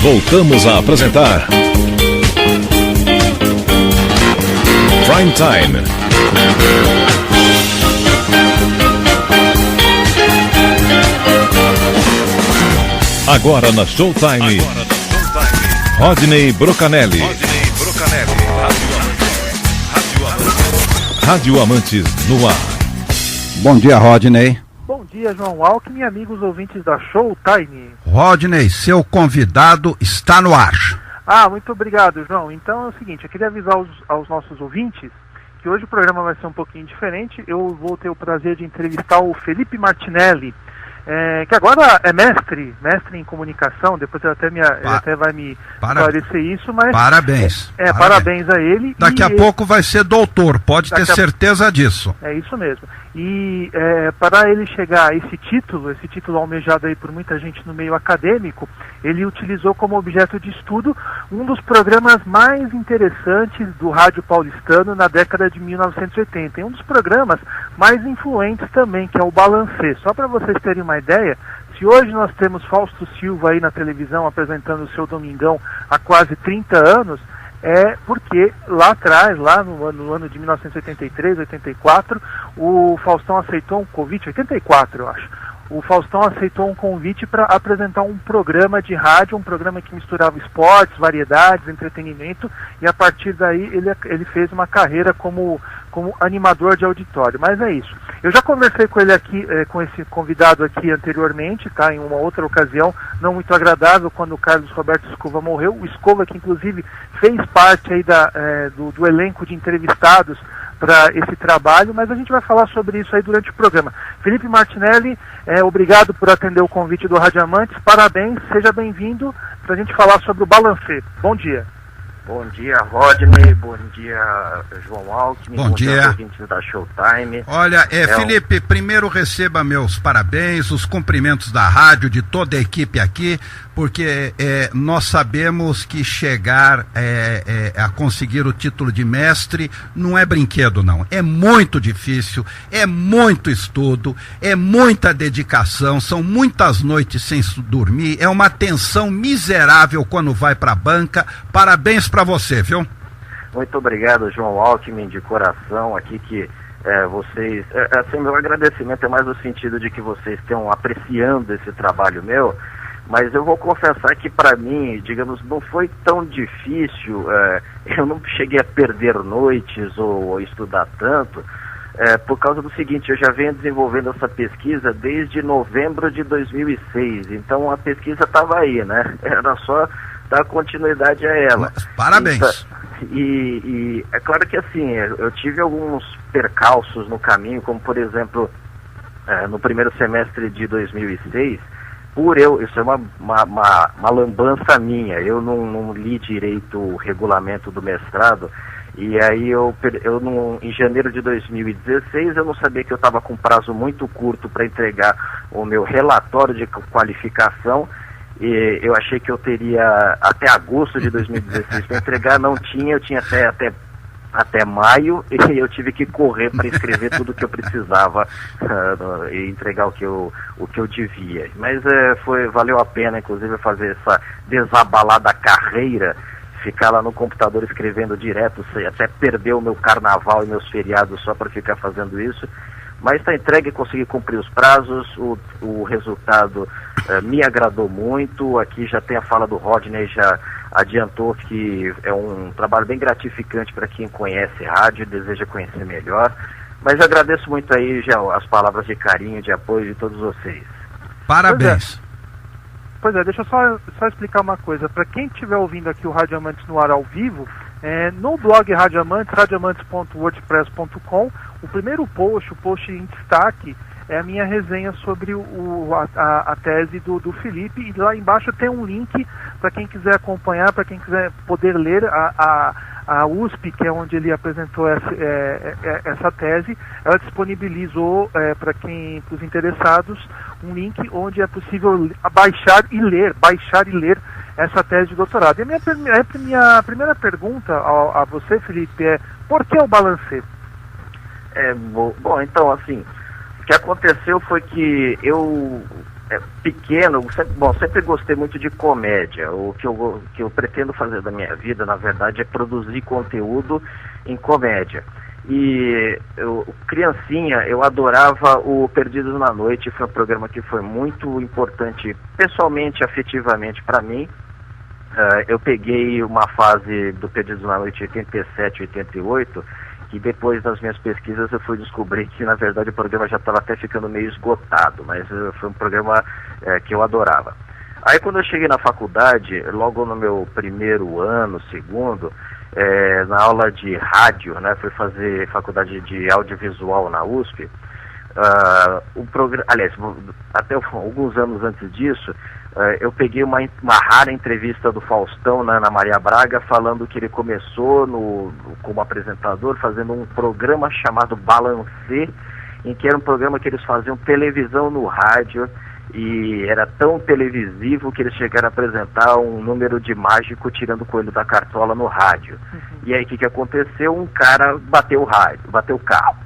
Voltamos a apresentar Prime Time. Agora na Showtime, Rodney Brocanelli. Rádio Amantes no ar. Bom dia, Rodney. Bom dia, João Alckmin e amigos ouvintes da Showtime. Rodney, seu convidado está no ar. Muito obrigado, João. Então é o seguinte, eu queria avisar aos nossos ouvintes que hoje o programa vai ser um pouquinho diferente. Eu vou ter o prazer de entrevistar o Felipe Martinelli, que agora é mestre em comunicação. Depois ele até vai me esclarecer isso, mas... Parabéns. Parabéns a ele. Daqui a pouco vai ser doutor, pode ter certeza disso. É isso mesmo. E para ele chegar a esse título almejado aí por muita gente no meio acadêmico, ele utilizou como objeto de estudo um dos programas mais interessantes do rádio paulistano na década de 1980, e um dos programas mais influentes também, que é o Balancê. Só para vocês terem uma ideia, se hoje nós temos Fausto Silva aí na televisão apresentando o seu Domingão há quase 30 anos, é porque lá atrás, lá no ano de 1983, 84, o Faustão aceitou um convite, 84 eu acho, o Faustão aceitou um convite para apresentar um programa de rádio, um programa que misturava esportes, variedades, entretenimento, e a partir daí ele fez uma carreira como animador de auditório. Mas é isso. Eu já conversei com ele aqui, com esse convidado aqui anteriormente, tá? Em uma outra ocasião, não muito agradável, quando o Carlos Roberto Escova morreu. O Escova, que inclusive fez parte aí do elenco de entrevistados para esse trabalho, mas a gente vai falar sobre isso aí durante o programa. Felipe Martinelli, obrigado por atender o convite do Rádio Amantes, parabéns, seja bem-vindo para a gente falar sobre o Balancê. Bom dia. Bom dia, Rodney, bom dia, João Alckmin, bom dia aos ouvintes da Showtime. Olha, Felipe, primeiro receba meus parabéns, os cumprimentos da rádio, de toda a equipe aqui, porque nós sabemos que chegar a conseguir o título de mestre não é brinquedo, não. É muito difícil, é muito estudo, é muita dedicação, são muitas noites sem dormir, é uma tensão miserável quando vai para a banca. Parabéns para você, viu? Muito obrigado, João Alckmin, de coração, aqui que vocês... assim, meu agradecimento é mais no sentido de que vocês estão apreciando esse trabalho meu, mas eu vou confessar que para mim, digamos, não foi tão difícil, eu não cheguei a perder noites ou estudar tanto, por causa do seguinte, eu já venho desenvolvendo essa pesquisa desde novembro de 2006, então a pesquisa estava aí, né? Era só dar continuidade a ela. Parabéns. E é claro que assim, eu tive alguns percalços no caminho, como por exemplo, no primeiro semestre de 2006, isso é uma lambança minha, eu não li direito o regulamento do mestrado, e aí em janeiro de 2016 eu não sabia que eu estava com prazo muito curto para entregar o meu relatório de qualificação. E eu achei que eu teria até agosto de 2016 para entregar, não tinha, eu tinha até maio, e eu tive que correr para escrever tudo que eu precisava e entregar o que eu devia. Mas valeu a pena, inclusive, fazer essa desabalada carreira, ficar lá no computador escrevendo direto, até perder o meu carnaval e meus feriados só para ficar fazendo isso. Mas está entregue, consegui cumprir os prazos, o resultado me agradou muito. Aqui já tem a fala do Rodney, já adiantou que é um trabalho bem gratificante para quem conhece rádio e deseja conhecer melhor. Mas agradeço muito aí já as palavras de carinho, de apoio de todos vocês. Parabéns. Pois é, deixa eu só explicar uma coisa. Para quem estiver ouvindo aqui o Rádio Amantes no ar ao vivo, no blog Rádio Amantes, radioamantes.wordpress.com, o primeiro post, o post em destaque, é a minha resenha sobre a tese do Felipe, e lá embaixo tem um link para quem quiser acompanhar, para quem quiser poder ler a USP, que é onde ele apresentou essa tese. Ela disponibilizou para os interessados um link onde é possível baixar e ler essa tese de doutorado. E a minha primeira pergunta a você, Felipe, é: por que o Balancê? Bom, então, assim, o que aconteceu foi que eu pequeno, sempre gostei muito de comédia. O que eu pretendo fazer da minha vida, na verdade, é produzir conteúdo em comédia. E criancinha, eu adorava o Perdidos na Noite. Foi um programa que foi muito importante pessoalmente, afetivamente para mim. Eu peguei uma fase do Perdidos na Noite 87, 88, que depois das minhas pesquisas eu fui descobrir que na verdade o programa já estava até ficando meio esgotado, mas foi um programa que eu adorava. Aí quando eu cheguei na faculdade, logo no meu primeiro ano, segundo, na aula de rádio, né, fui fazer faculdade de audiovisual na USP, aliás, até alguns anos antes disso, eu peguei uma rara entrevista do Faustão, na Ana Maria Braga, falando que ele começou como apresentador fazendo um programa chamado Balancê, em que era um programa que eles faziam televisão no rádio, e era tão televisivo que eles chegaram a apresentar um número de mágico tirando o coelho da cartola no rádio. E aí o que aconteceu? Um cara bateu o carro.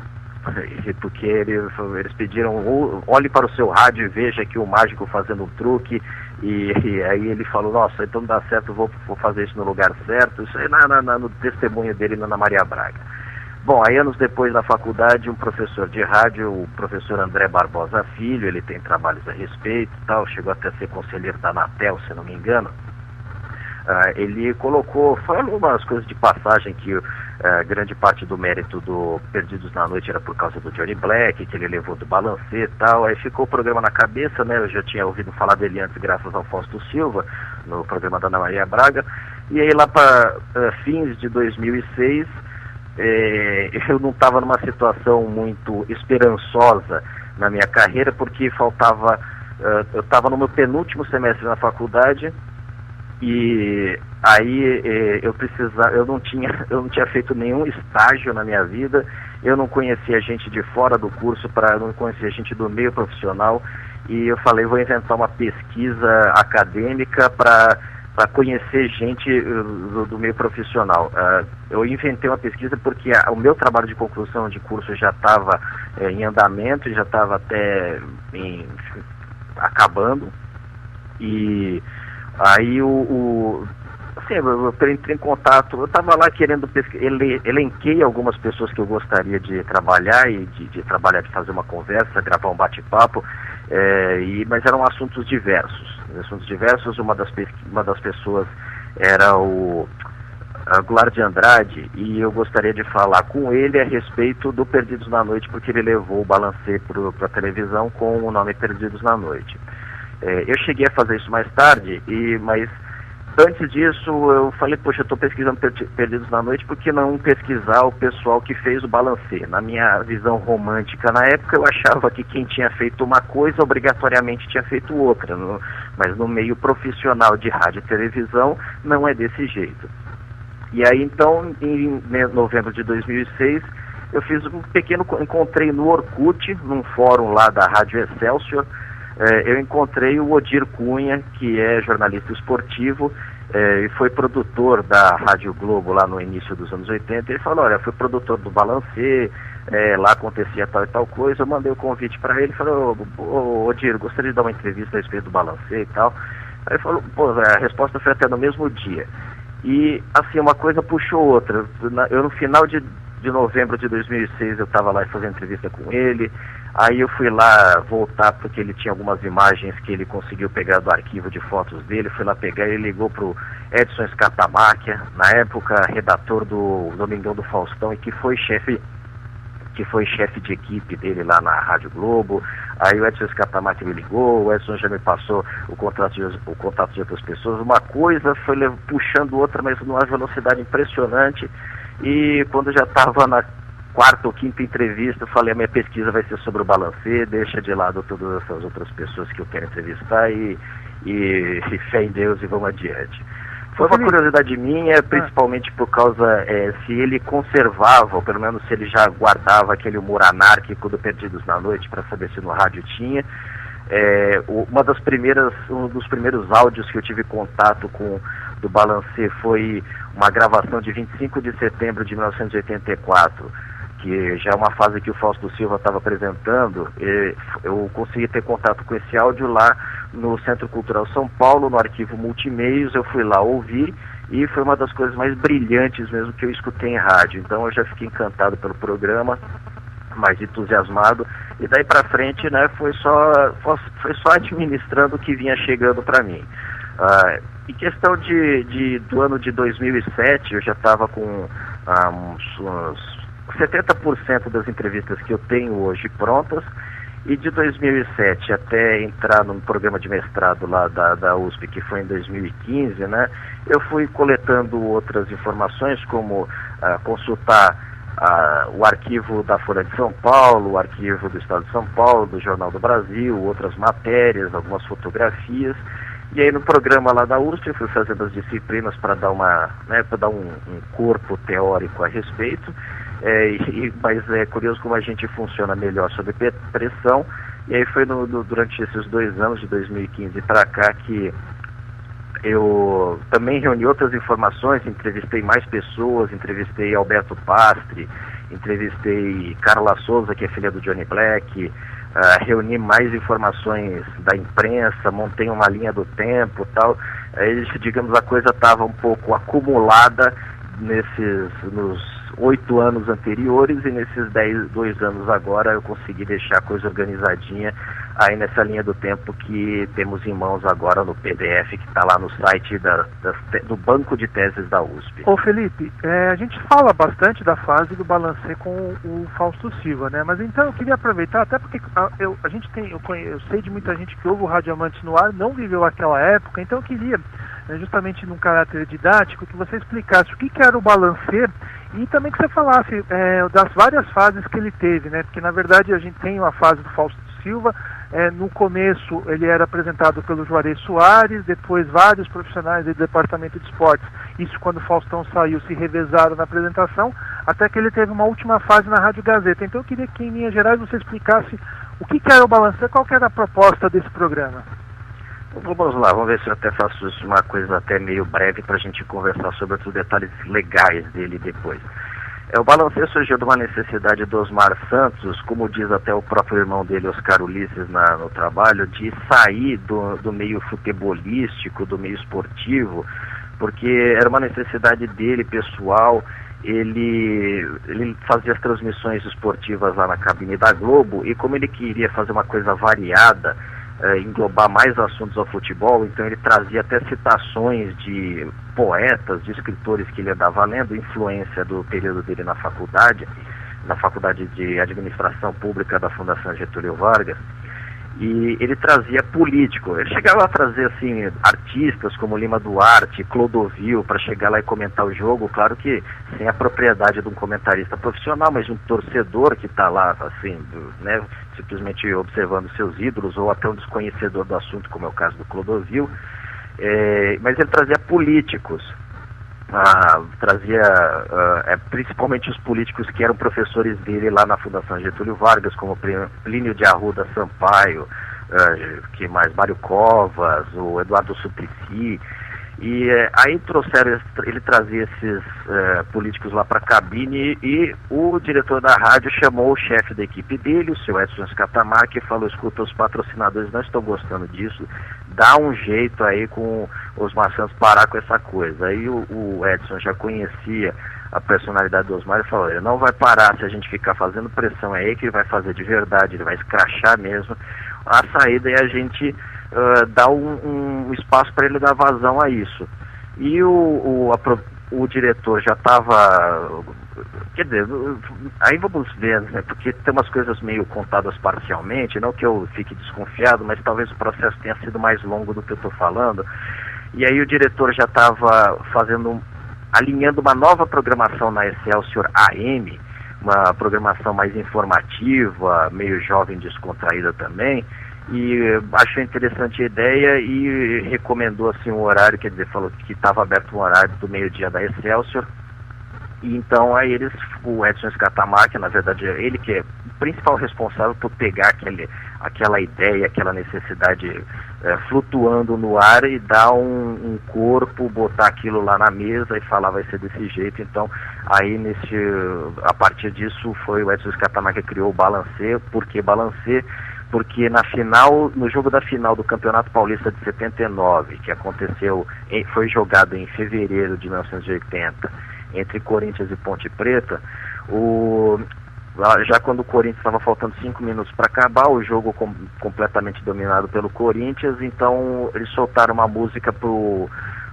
Porque eles pediram, olhe para o seu rádio e veja aqui o mágico fazendo um truque, e aí ele falou, nossa, então não dá certo, vou fazer isso no lugar certo. Isso aí no testemunho dele na Ana Maria Braga. Bom, aí anos depois na faculdade, um professor de rádio, o professor André Barbosa Filho, ele tem trabalhos a respeito e tal, chegou até a ser conselheiro da Anatel, se não me engano. Ele falou umas coisas de passagem que grande parte do mérito do Perdidos na Noite era por causa do Johnny Black, que ele levou do Balancê e tal. Aí ficou o programa na cabeça, né? Eu já tinha ouvido falar dele antes, graças ao Fausto Silva, no programa da Ana Maria Braga. E aí lá para fins de 2006, eu não estava numa situação muito esperançosa na minha carreira, porque eu estava no meu penúltimo semestre na faculdade. E aí eu não tinha feito nenhum estágio na minha vida, eu não conhecia gente de fora do curso, eu não conhecia gente do meio profissional, e eu falei, vou inventar uma pesquisa acadêmica para conhecer gente do meio profissional. Eu inventei uma pesquisa porque o meu trabalho de conclusão de curso já estava em andamento, já estava até acabando, e aí assim, eu entrei em contato, eu estava lá querendo elenquei algumas pessoas que eu gostaria de trabalhar e de fazer uma conversa, gravar um bate-papo, mas eram assuntos diversos. Uma das pessoas era o Goulart de Andrade, e eu gostaria de falar com ele a respeito do Perdidos na Noite, porque ele levou o Balancê para a televisão com o nome Perdidos na Noite. Eu cheguei a fazer isso mais tarde, mas antes disso eu falei, poxa, eu estou pesquisando Perdidos na Noite, por que não pesquisar o pessoal que fez o Balancê? Na minha visão romântica na época, eu achava que quem tinha feito uma coisa obrigatoriamente tinha feito outra, mas no meio profissional de rádio e televisão não é desse jeito. E aí então, em novembro de 2006, eu fiz encontrei no Orkut, num fórum lá da Rádio Excelsior, eu encontrei o Odir Cunha, que é jornalista esportivo, e foi produtor da Rádio Globo lá no início dos anos 80. Ele falou, olha, fui produtor do Balancê, lá acontecia tal e tal coisa. Eu mandei o convite para ele, falou, Odir, gostaria de dar uma entrevista a respeito do Balancê e tal. Aí ele falou, a resposta foi até no mesmo dia. E assim, uma coisa puxou outra. Eu no final de novembro de 2006 eu estava lá fazendo entrevista com ele. Aí eu fui lá voltar porque ele tinha algumas imagens que ele conseguiu pegar do arquivo de fotos dele. Fui lá pegar, ele ligou pro Edson Scatamáquia, na época redator do Domingão do Faustão, e que foi chefe de equipe dele lá na Rádio Globo. Aí o Edson Scatamáquia me ligou, o Edson já me passou o contato de outras pessoas. Uma coisa foi puxando outra, mas numa velocidade impressionante. E quando já estava na quarta ou quinta entrevista, eu falei, a minha pesquisa vai ser sobre o Balancê, deixa de lado todas essas outras pessoas que eu quero entrevistar e fé em Deus e vamos adiante. Foi uma curiosidade minha, principalmente por causa se ele conservava, ou pelo menos se ele já guardava aquele humor anárquico do Perdidos na Noite, para saber se no rádio tinha. Um dos primeiros áudios que eu tive contato do Balancê foi uma gravação de 25 de setembro de 1984, que já é uma fase que o Fausto Silva estava apresentando, eu consegui ter contato com esse áudio lá no Centro Cultural São Paulo, no arquivo Multimeios. Eu fui lá ouvir e foi uma das coisas mais brilhantes mesmo que eu escutei em rádio. Então eu já fiquei encantado pelo programa, mais entusiasmado, e daí para frente, né, foi só administrando o que vinha chegando para mim. Em questão do ano de 2007, eu já estava com uns 70% das entrevistas que eu tenho hoje prontas, e de 2007 até entrar no programa de mestrado lá da USP, que foi em 2015, né, eu fui coletando outras informações, como consultar o arquivo da Folha de São Paulo, o arquivo do Estado de São Paulo, do Jornal do Brasil, outras matérias, algumas fotografias. E aí no programa lá da USP eu fui fazendo as disciplinas para dar um corpo teórico a respeito, mas é curioso como a gente funciona melhor sob pressão. E aí foi durante esses 2 anos, de 2015 para cá, que eu também reuni outras informações, entrevistei mais pessoas, entrevistei Alberto Pastre, entrevistei Carla Souza, que é filha do Johnny Black, reuni mais informações da imprensa, montei uma linha do tempo e tal. Aí, digamos, a coisa estava um pouco acumulada nos 8 anos anteriores, e nesses 2 anos agora eu consegui deixar a coisa organizadinha aí nessa linha do tempo que temos em mãos agora no PDF, que está lá no site do Banco de Teses da USP. Ô Felipe, a gente fala bastante da fase do balancê com o Fausto Silva, né? Mas então eu queria aproveitar, até porque eu sei de muita gente que ouve o Rádio Amantes no ar, não viveu aquela época, então eu queria, justamente num caráter didático, que você explicasse o que era o balancê, e também que você falasse das várias fases que ele teve, né? Porque na verdade a gente tem uma fase do Fausto Silva. No começo ele era apresentado pelo Juarez Soares, depois vários profissionais do departamento de esportes, isso quando o Faustão saiu, se revezaram na apresentação, até que ele teve uma última fase na Rádio Gazeta. Então eu queria que em linhas gerais você explicasse o que era o balancê, qual que era a proposta desse programa. Vamos lá, vamos ver se eu até faço isso uma coisa até meio breve para a gente conversar sobre os detalhes legais dele depois. O balancê surgiu de uma necessidade do Osmar Santos, como diz até o próprio irmão dele, Oscar Ulisses, no trabalho, de sair do meio futebolístico, do meio esportivo, porque era uma necessidade dele, pessoal. Ele fazia as transmissões esportivas lá na cabine da Globo, e como ele queria fazer uma coisa variada, englobar mais assuntos ao futebol, então ele trazia até citações de poetas, de escritores que ele andava lendo, influência do período dele na Faculdade de Administração Pública da Fundação Getúlio Vargas, e ele trazia político. Ele chegava a trazer assim artistas como Lima Duarte, Clodovil, para chegar lá e comentar o jogo, claro que sem a propriedade de um comentarista profissional, mas de um torcedor que está lá assim, né, simplesmente observando seus ídolos, ou até um desconhecedor do assunto, como é o caso do Clodovil. Mas ele trazia políticos, principalmente os políticos que eram professores dele lá na Fundação Getúlio Vargas, como Plínio de Arruda Sampaio, que mais, Mário Covas, o Eduardo Suplicy. E aí ele trazia esses políticos lá para a cabine, e o diretor da rádio chamou o chefe da equipe dele, o seu Edson Scatamarca, e falou: escuta, os patrocinadores não estão gostando disso, dá um jeito aí com os Osmar Santos parar com essa coisa. Aí o Edson já conhecia a personalidade do Osmar e falou: ele não vai parar se a gente ficar fazendo pressão, é ele que ele vai fazer de verdade, ele vai escrachar mesmo a saída, e a gente dá um espaço para ele dar vazão a isso. E o diretor já estava, quer dizer, aí vamos ver, né, porque tem umas coisas meio contadas parcialmente, não que eu fique desconfiado, mas talvez o processo tenha sido mais longo do que eu estou falando. E aí o diretor já estava alinhando uma nova programação na Excelsior AM, uma programação mais informativa, meio jovem, descontraída também, e achou interessante a ideia e recomendou assim um horário, quer dizer, falou que estava aberto um horário do meio-dia da Excelsior. E então aí o Edson Scatamarca, na verdade ele que é o principal responsável por pegar aquela ideia, aquela necessidade flutuando no ar e dar um corpo, botar aquilo lá na mesa e falar vai ser desse jeito. Então aí a partir disso foi o Edson Scatamaca que criou o Balancê. Por que Balancê? Porque no jogo da final do Campeonato Paulista de 79, que foi jogado em fevereiro de 1980, entre Corinthians e Ponte Preta, já quando o Corinthians estava faltando 5 minutos para acabar, o jogo completamente dominado pelo Corinthians, então eles soltaram uma música pro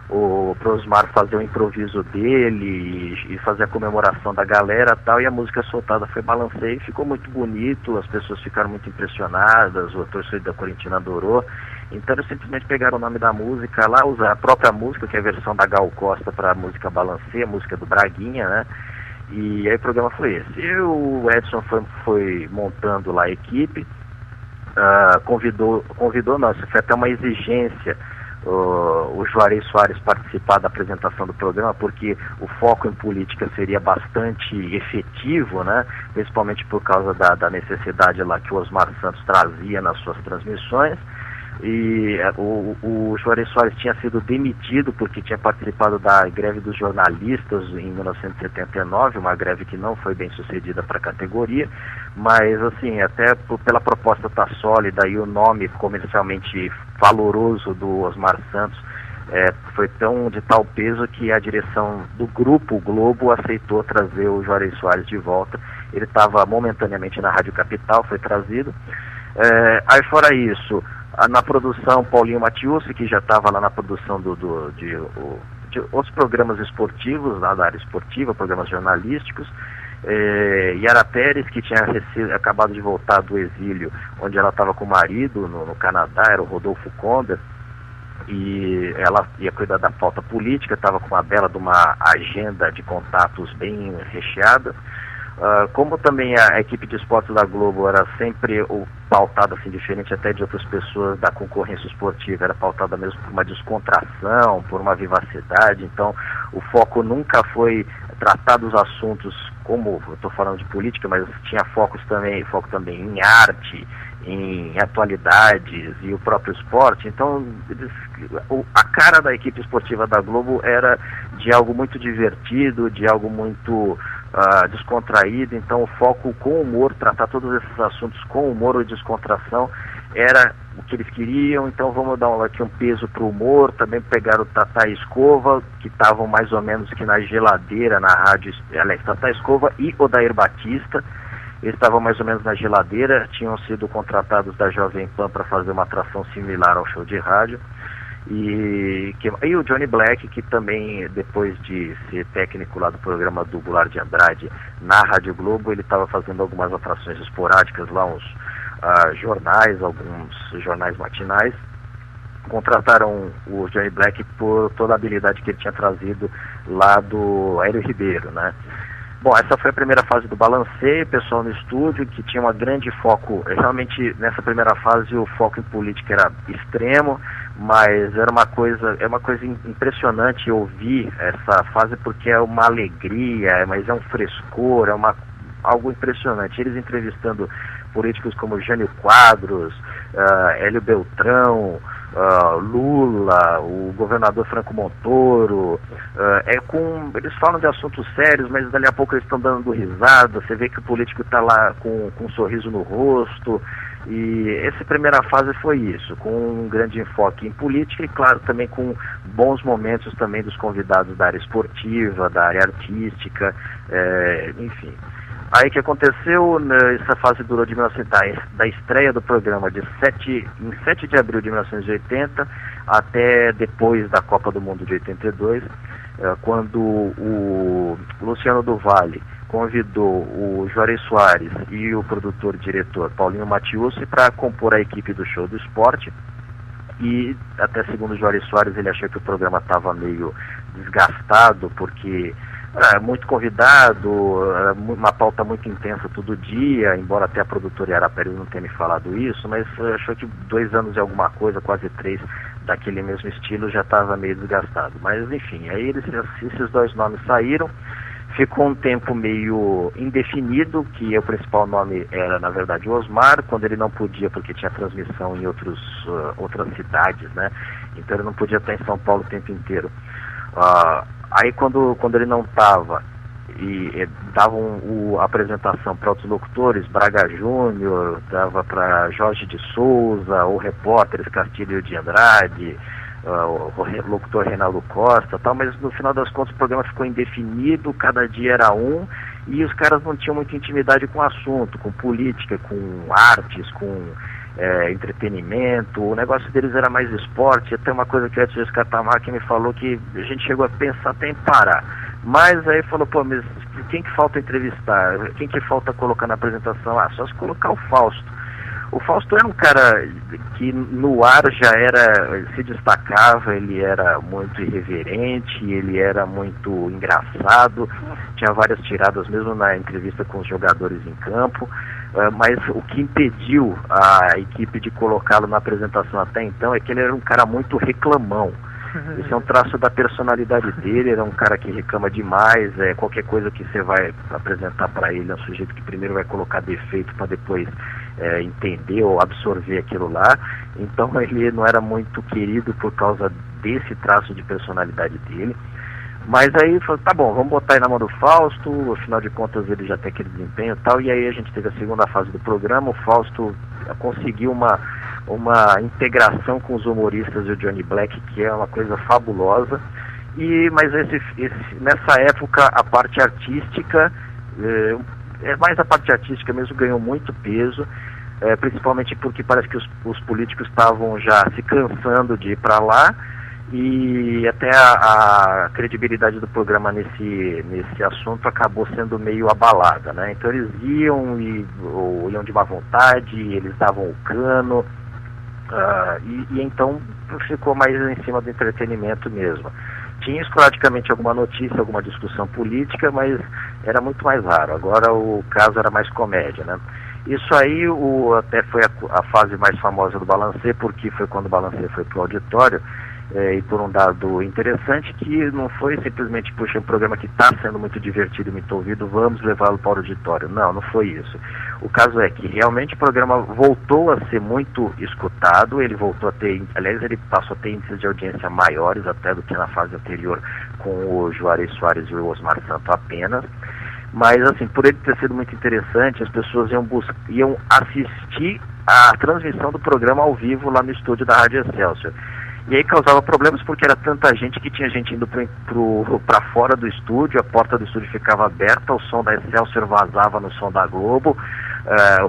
Osmar fazer o improviso dele e fazer a comemoração da galera e tal, e a música soltada foi Balancei, ficou muito bonito, as pessoas ficaram muito impressionadas, o torcedor da Corintiana adorou, então eles simplesmente pegaram o nome da música lá, usaram a própria música, que é a versão da Gal Costa para a música Balancei, a música do Braguinha, né? E aí o programa foi esse. E o Edson foi montando lá a equipe, convidou não, isso foi até uma exigência, o Juarez Soares participar da apresentação do programa, porque o foco em política seria bastante efetivo, né? Principalmente por causa da necessidade lá que o Osmar Santos trazia nas suas transmissões. E o Juarez Soares tinha sido demitido porque tinha participado da greve dos jornalistas em 1979, uma greve que não foi bem sucedida para a categoria, mas assim, até pela proposta estar sólida e o nome comercialmente valoroso do Osmar Santos foi de tal peso que a direção do grupo Globo aceitou trazer o Juarez Soares de volta. Ele estava momentaneamente na Rádio Capital, foi trazido. Aí fora isso, na produção, Paulinho Matiusi, que já estava lá na produção de outros programas esportivos, lá da área esportiva, programas jornalísticos. Yara Pérez, que tinha acabado de voltar do exílio, onde ela estava com o marido no Canadá, era o Rodolfo Konder, e ela ia cuidar da pauta política, estava com uma bela de uma agenda de contatos bem recheada. Como também a equipe de esportes da Globo era sempre pautada assim, diferente até de outras pessoas da concorrência esportiva, era pautada mesmo por uma descontração, por uma vivacidade, então o foco nunca foi tratar dos assuntos, como eu estou falando de política, mas tinha foco também em arte, em atualidades e o próprio esporte. Então a cara da equipe esportiva da Globo era de algo muito divertido, de algo muito descontraído. Então o foco com humor, tratar todos esses assuntos com humor ou descontração era o que eles queriam. Então vamos dar aqui um peso para o humor. Também pegaram o Tata Escova, que estavam mais ou menos que na geladeira na rádio, aliás, Tata Escova e Odair Batista. Eles estavam mais ou menos na geladeira, tinham sido contratados da Jovem Pan para fazer uma atração similar ao show de rádio. E o Johnny Black, que também, depois de ser técnico lá do programa do Goulart de Andrade na Rádio Globo, ele estava fazendo algumas atrações esporádicas lá, alguns jornais matinais. Contrataram o Johnny Black por toda a habilidade que ele tinha trazido lá do Hélio Ribeiro, né? Bom, essa foi a primeira fase do Balancê, pessoal no estúdio, que tinha um grande foco, realmente nessa primeira fase o foco em política era extremo, mas é uma coisa impressionante ouvir essa fase, porque é uma alegria, mas é um frescor, algo impressionante. Eles entrevistando políticos como Jânio Quadros, Hélio Beltrão, Lula, o governador Franco Montoro, eles falam de assuntos sérios, mas dali a pouco eles estão dando risada, você vê que o político está lá com um sorriso no rosto, e essa primeira fase foi isso, com um grande enfoque em política e claro, também com bons momentos também dos convidados da área esportiva, da área artística, enfim. Aí o que aconteceu, essa fase durou da estreia do programa em 7 de abril de 1980 até depois da Copa do Mundo de 82, quando o Luciano do Valle convidou o Juarez Soares e o produtor e diretor Paulinho Matiusi para compor a equipe do Show do Esporte. E até segundo o Juarez Soares, ele achou que o programa estava meio desgastado, porque muito convidado, uma pauta muito intensa todo dia, embora até a produtora Yara Pérez não tenha me falado isso, mas achou que 2 anos e alguma coisa, quase 3, daquele mesmo estilo já estava meio desgastado. Mas enfim, aí esses 2 nomes saíram, ficou um tempo meio indefinido, que o principal nome era, na verdade, Osmar, quando ele não podia, porque tinha transmissão em outras cidades, né? Então ele não podia estar em São Paulo o tempo inteiro. Aí quando ele não estava, e davam a apresentação para outros locutores, Braga Júnior, dava para Jorge de Souza, ou repórteres Castilho de Andrade, o locutor Reinaldo Costa, tal, mas no final das contas o programa ficou indefinido, cada dia era um, e os caras não tinham muita intimidade com o assunto, com política, com artes, com entretenimento. O negócio deles era mais esporte. Até uma coisa que o Edson Escatamar me falou, que a gente chegou a pensar até em parar, mas aí falou, pô, mas quem que falta entrevistar? Quem que falta colocar na apresentação? Só se colocar o Fausto. O Fausto era um cara que no ar se destacava, ele era muito irreverente, ele era muito engraçado, tinha várias tiradas mesmo na entrevista com os jogadores em campo, mas o que impediu a equipe de colocá-lo na apresentação até então é que ele era um cara muito reclamão. Esse é um traço da personalidade dele, ele é um cara que reclama demais, qualquer coisa que você vai apresentar para ele é um sujeito que primeiro vai colocar defeito para depois entender ou absorver aquilo lá. Então ele não era muito querido por causa desse traço de personalidade dele. Mas aí falou, tá bom, vamos botar aí na mão do Fausto, afinal de contas ele já tem aquele desempenho e tal, e aí a gente teve a segunda fase do programa. O Fausto conseguiu uma integração com os humoristas e o Johnny Black, que é uma coisa fabulosa. Mas nessa época a parte artística, mais a parte artística mesmo, ganhou muito peso, principalmente porque parece que os políticos estavam já se cansando de ir para lá, e até a credibilidade do programa nesse assunto acabou sendo meio abalada, né? Então eles iam de má vontade, eles davam o cano, e então ficou mais em cima do entretenimento mesmo. Tinha esporadicamente alguma notícia, alguma discussão política, mas era muito mais raro. Agora o caso era mais comédia, né? Isso aí até foi a fase mais famosa do Balancê, porque foi quando o Balancê foi para o auditório. E por um dado interessante, que não foi simplesmente, puxa, um programa que está sendo muito divertido e muito ouvido, vamos levá-lo para o auditório. Não foi isso. O caso é que realmente o programa voltou a ser muito escutado, ele voltou a ter, aliás, ele passou a ter índices de audiência maiores até do que na fase anterior, com o Juarez Soares e o Osmar Santo apenas. Mas, assim, por ele ter sido muito interessante, as pessoas iam assistir a transmissão do programa ao vivo lá no estúdio da Rádio Excelsior. E aí causava problemas porque era tanta gente que tinha gente indo para fora do estúdio, a porta do estúdio ficava aberta, o som da Excelsior vazava no som da Globo,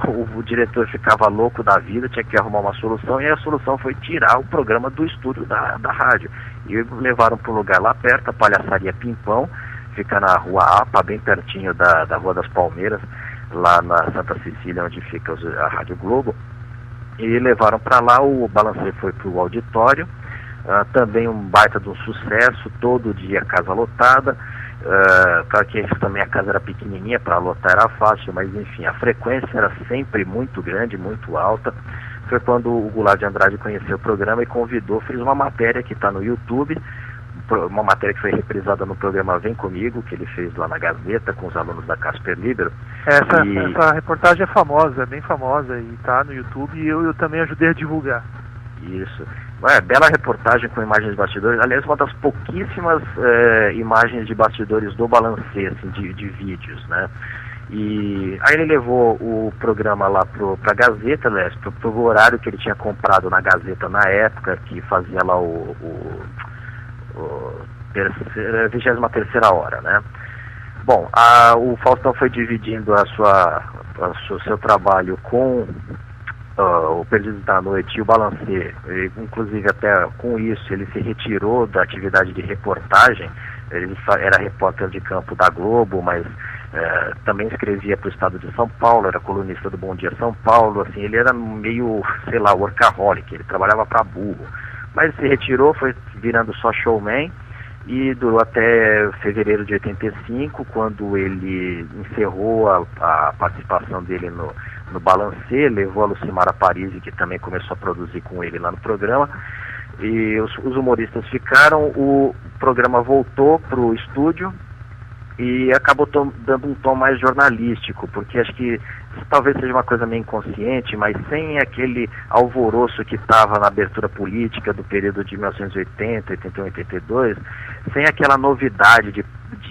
o diretor ficava louco da vida, tinha que arrumar uma solução, e a solução foi tirar o programa do estúdio da rádio. E levaram para um lugar lá perto, a Palhaçaria Pimpão, fica na Rua APA, bem pertinho da Rua das Palmeiras, lá na Santa Cecília, onde fica a Rádio Globo. E levaram para lá, o Balancê foi para o auditório, também um baita de um sucesso, todo dia casa lotada. Claro que também a casa era pequenininha, para lotar era fácil, mas enfim, a frequência era sempre muito grande, muito alta. Foi quando o Goulart de Andrade conheceu o programa e convidou, fez uma matéria que está no YouTube, uma matéria que foi reprisada no programa Vem Comigo, que ele fez lá na Gazeta com os alunos da Casper Libero. Essa reportagem é famosa, é bem famosa, e está no YouTube, e eu também ajudei a divulgar. Isso. Bela reportagem com imagens de bastidores. Aliás, uma das pouquíssimas imagens de bastidores do Balancê, assim, de vídeos, né? E aí ele levou o programa lá para a Gazeta, aliás, pro horário que ele tinha comprado na Gazeta na época, que fazia lá o 23ª hora, né? Bom, o Faustão foi dividindo o seu trabalho com o Perdidos da Noite e o Balancê, inclusive até com isso ele se retirou da atividade de reportagem. Ele era repórter de campo da Globo, mas também escrevia para o estado de São Paulo, era colunista do Bom Dia São Paulo, assim, ele era meio, sei lá, workaholic, ele trabalhava para burro, mas se retirou, foi virando só showman, e durou até fevereiro de 85, quando ele encerrou a participação dele no Balancê, levou a Lucimara Parisi, que também começou a produzir com ele lá no programa, e os humoristas ficaram, o programa voltou para o estúdio, e acabou dando um tom mais jornalístico, porque acho que talvez seja uma coisa meio inconsciente, mas sem aquele alvoroço que estava na abertura política do período de 1980, 81, 82, sem aquela novidade de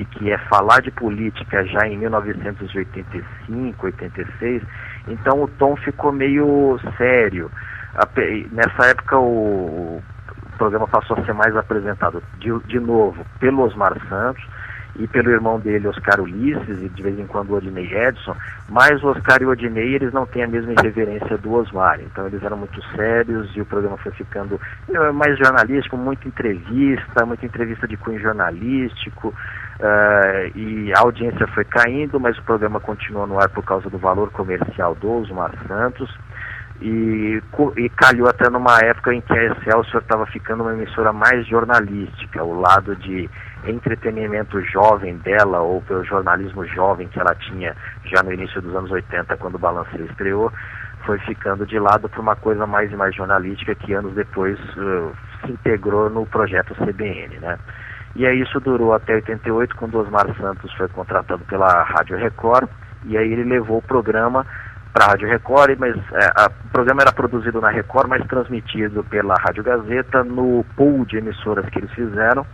que é falar de política já em 1985, 86, então o tom ficou meio sério. Nessa época o programa passou a ser mais apresentado de novo pelo Osmar Santos e pelo irmão dele, Oscar Ulisses, e de vez em quando o Odinei Edson, mas o Oscar e o Odinei, eles não têm a mesma irreverência do Osmar, então eles eram muito sérios e o programa foi ficando mais jornalístico, muita entrevista de cunho jornalístico, e a audiência foi caindo, mas o programa continuou no ar por causa do valor comercial do Osmar Santos, e calhou até numa época em que a Excelsior estava ficando uma emissora mais jornalística, o lado de entretenimento jovem dela, ou pelo jornalismo jovem que ela tinha já no início dos anos 80, quando o Balancê estreou, foi ficando de lado para uma coisa mais e mais jornalística que anos depois se integrou no projeto CBN, né? E aí isso durou até 88, quando Osmar Santos foi contratado pela Rádio Record, e aí ele levou o programa para a Rádio Record, mas o programa era produzido na Record, mas transmitido pela Rádio Gazeta no pool de emissoras que eles fizeram.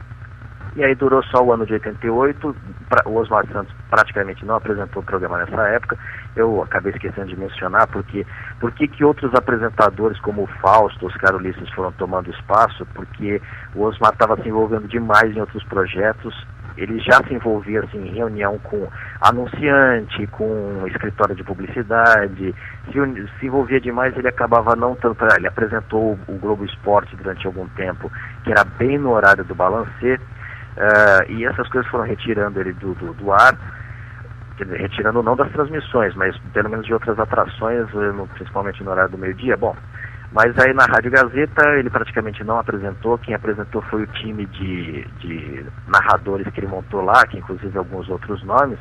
E aí durou só o ano de 88, o Osmar Santos praticamente não apresentou o programa nessa época. Eu acabei esquecendo de mencionar por que outros apresentadores como o Fausto, Oscar Ulisses foram tomando espaço, porque o Osmar estava se envolvendo demais em outros projetos. Ele já se envolvia assim, em reunião com anunciante, com escritório de publicidade, se envolvia demais, ele acabava não tanto. Ele apresentou o Globo Esporte durante algum tempo, que era bem no horário do Balancê, e essas coisas foram retirando ele do ar, quer dizer, retirando não das transmissões, mas pelo menos de outras atrações, principalmente no horário do meio-dia. Bom, mas aí na Rádio Gazeta ele praticamente não apresentou. Quem apresentou foi o time de narradores que ele montou lá, que inclusive alguns outros nomes,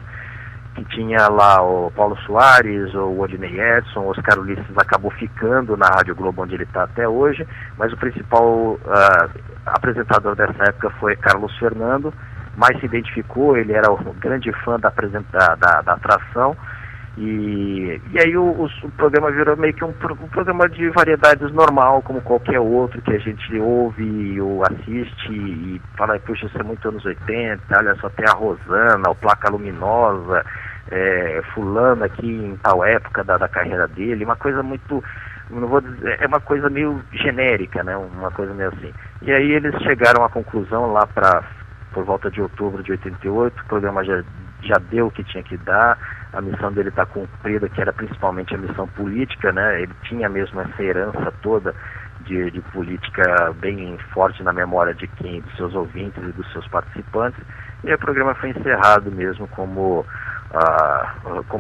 que tinha lá o Paulo Soares, o Odinei Edson, o Oscar Ulisses acabou ficando na Rádio Globo, onde ele está até hoje, mas o principal apresentador dessa época foi Carlos Fernando, mas se identificou, ele era um grande fã da atração, e aí o programa virou meio que um programa de variedades normal, como qualquer outro que a gente ouve ou assiste e fala, puxa, isso é muito anos 80, olha só, tem a Rosana, o Placa Luminosa, fulano aqui em tal época da carreira dele, uma coisa muito, não vou dizer, é uma coisa meio genérica, né, uma coisa meio assim. E aí eles chegaram à conclusão lá por volta de outubro de 88, o programa já deu o que tinha que dar, a missão dele está cumprida, que era principalmente a missão política, né? Ele tinha mesmo essa herança toda de política bem forte na memória dos seus ouvintes e dos seus participantes, e o programa foi encerrado mesmo como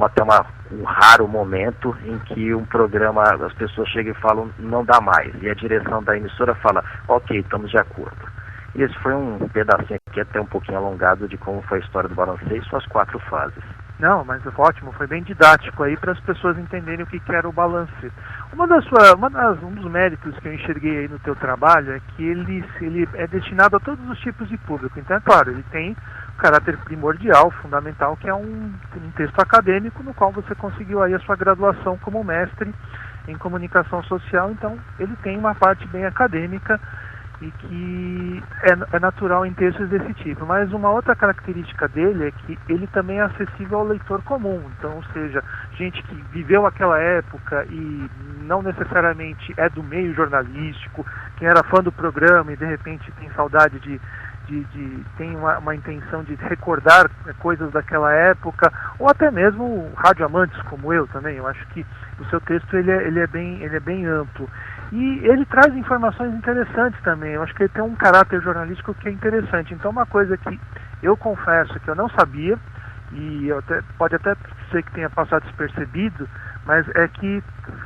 até um raro momento em que um programa, as pessoas chegam e falam, não dá mais, e a direção da emissora fala, ok, estamos de acordo. E esse foi um pedacinho aqui até um pouquinho alongado de como foi a história do Balancê e suas 4 fases. Não, mas ótimo, foi bem didático aí para as pessoas entenderem o que era o Balancê. Um dos méritos que eu enxerguei aí no teu trabalho é que ele é destinado a todos os tipos de público. Então, é claro, ele tem o caráter primordial, fundamental, que é um texto acadêmico no qual você conseguiu aí a sua graduação como mestre em comunicação social. Então, ele tem uma parte bem acadêmica e que é natural em textos desse tipo. Mas uma outra característica dele é que ele também é acessível ao leitor comum, então, ou seja, gente que viveu aquela época e não necessariamente é do meio jornalístico, quem era fã do programa e de repente tem saudade tem uma intenção de recordar coisas daquela época, ou até mesmo radioamantes como eu também. Eu acho que o seu texto ele é bem amplo. E ele traz informações interessantes também. Eu acho que ele tem um caráter jornalístico que é interessante. Então, uma coisa que eu confesso que eu não sabia, e pode até ser que tenha passado despercebido, mas é que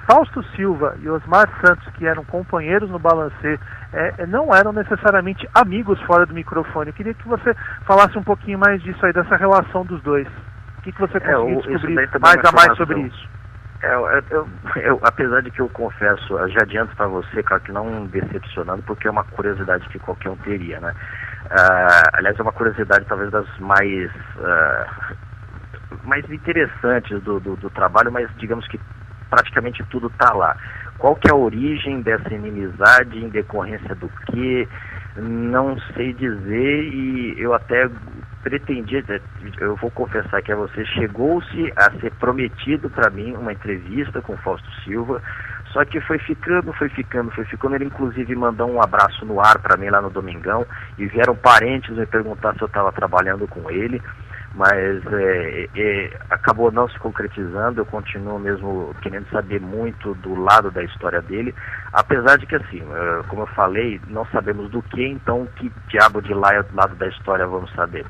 Fausto Silva e Osmar Santos, que eram companheiros no Balancê, não eram necessariamente amigos fora do microfone. Eu queria que você falasse um pouquinho mais disso aí, dessa relação dos dois. O que você conseguiu descobrir mais sobre isso? Eu, apesar de que eu confesso, já adianto para você, claro que não decepcionando, porque é uma curiosidade que qualquer um teria, né? Aliás, é uma curiosidade talvez das mais interessantes do trabalho, mas digamos que praticamente tudo está lá. Qual que é a origem dessa inimizade, em decorrência do quê? Não sei dizer, e eu até pretendia, eu vou confessar que a você, chegou-se a ser prometido para mim uma entrevista com o Fausto Silva, só que foi ficando, ele inclusive mandou um abraço no ar para mim lá no Domingão, e vieram parentes me perguntar se eu estava trabalhando com ele, mas acabou não se concretizando. Eu continuo mesmo querendo saber muito do lado da história dele, apesar de que, assim, como eu falei, não sabemos do que, então que diabo de lado da história vamos saber?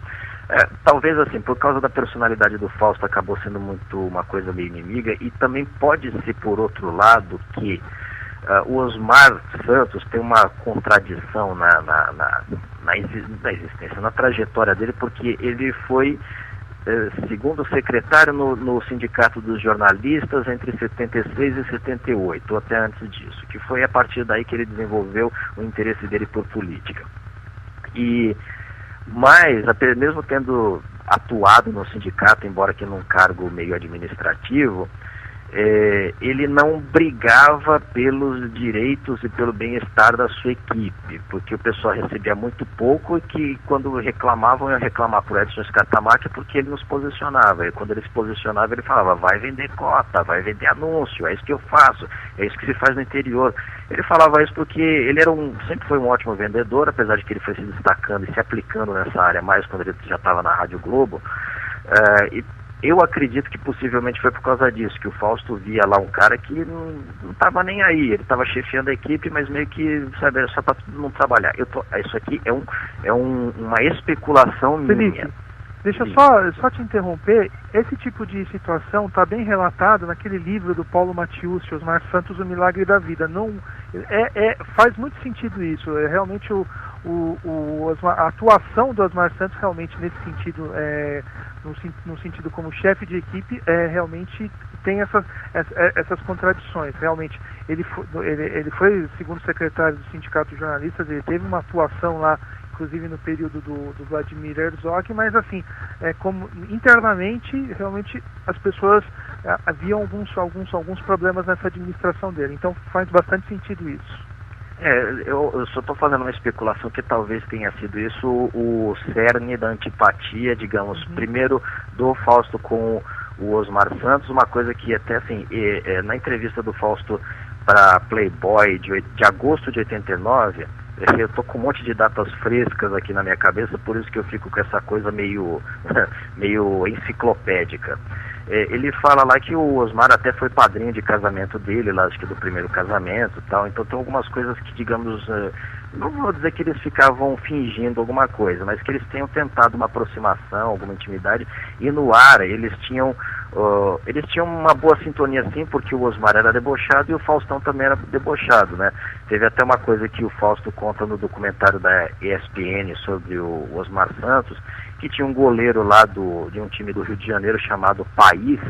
Talvez, assim, por causa da personalidade do Fausto, acabou sendo muito uma coisa meio inimiga, e também pode ser, por outro lado, que o Osmar Santos tem uma contradição na existência, na trajetória dele, porque ele foi segundo secretário no Sindicato dos Jornalistas entre 76 e 78, ou até antes disso, que foi a partir daí que ele desenvolveu o interesse dele por política. Mas, mesmo tendo atuado no sindicato, embora que num cargo meio administrativo, ele não brigava pelos direitos e pelo bem-estar da sua equipe, porque o pessoal recebia muito pouco, e que quando reclamavam, iam reclamar por Edson Scatamarca, porque ele nos posicionava. E quando ele se posicionava, ele falava: vai vender cota, vai vender anúncio, é isso que eu faço, é isso que se faz no interior. Ele falava isso porque ele sempre foi um ótimo vendedor, apesar de que ele foi se destacando e se aplicando nessa área mais quando ele já estava na Rádio Globo. Eu acredito que possivelmente foi por causa disso, que o Fausto via lá um cara que não estava nem aí, ele estava chefiando a equipe, mas meio que, sabe, só para todo mundo trabalhar. Isso aqui é uma especulação Felipe, minha. Deixa eu só te interromper. Esse tipo de situação está bem relatado naquele livro do Paulo Mattiucci, Osmar Santos, O Milagre da Vida. Não, faz muito sentido isso. Realmente a atuação do Osmar Santos realmente nesse sentido, no sentido como chefe de equipe, realmente tem essas contradições. Realmente ele foi segundo secretário do Sindicato de Jornalistas, ele teve uma atuação lá, inclusive no período do Vladimir Herzog, mas assim, como internamente, realmente as pessoas haviam alguns problemas nessa administração dele. Então faz bastante sentido isso. Eu só estou fazendo uma especulação que talvez tenha sido isso o cerne da antipatia, digamos, primeiro do Fausto com o Osmar Santos, uma coisa que até assim, na entrevista do Fausto para Playboy de agosto de 89, eu estou com um monte de datas frescas aqui na minha cabeça, por isso que eu fico com essa coisa meio enciclopédica. Ele fala lá que o Osmar até foi padrinho de casamento dele, lá, acho que do primeiro casamento e tal, então tem algumas coisas que, digamos, não vou dizer que eles ficavam fingindo alguma coisa, mas que eles tenham tentado uma aproximação, alguma intimidade, e no ar eles tinham uma boa sintonia, sim, porque o Osmar era debochado e o Faustão também era debochado, né? Teve até uma coisa que o Fausto conta no documentário da ESPN sobre o Osmar Santos, que tinha um goleiro lá de um time do Rio de Janeiro chamado País,